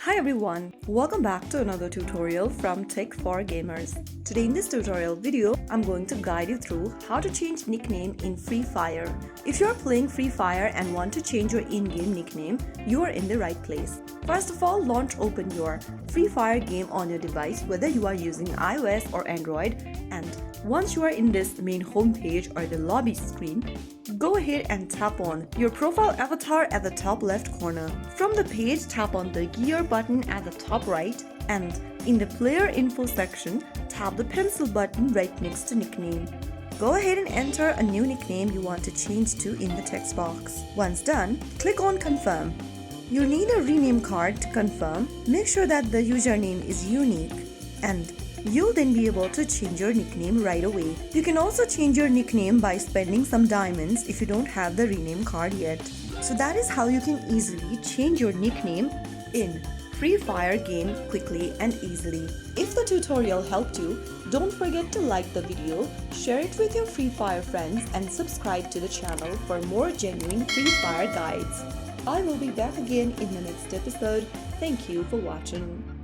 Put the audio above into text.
Hi everyone, welcome back to another tutorial from Tech for Gamers. Today in this tutorial video, I'm going to guide you through how to change nickname in Free Fire. If you're playing Free Fire and want to change your in-game nickname, you are in the right place. First of all, open your Free Fire game on your device, whether you are using iOS or Android, and once you are in this main homepage or the lobby screen, go ahead and tap on your profile avatar at the top left corner. From the page, tap on the gear button at the top right, and in the player info section, tap the pencil button right next to nickname. Go ahead and enter a new nickname you want to change to in the text box. Once done, click on confirm. You'll need a rename card to confirm. Make sure that the username is unique, and you'll then be able to change your nickname right away. You can also change your nickname by spending some diamonds if you don't have the rename card yet. So that is how you can easily change your nickname in Free Fire game quickly and easily. If the tutorial helped you, don't forget to like the video, share it with your Free Fire friends, and subscribe to the channel for more genuine Free Fire guides. I will be back again in the next episode. Thank you for watching.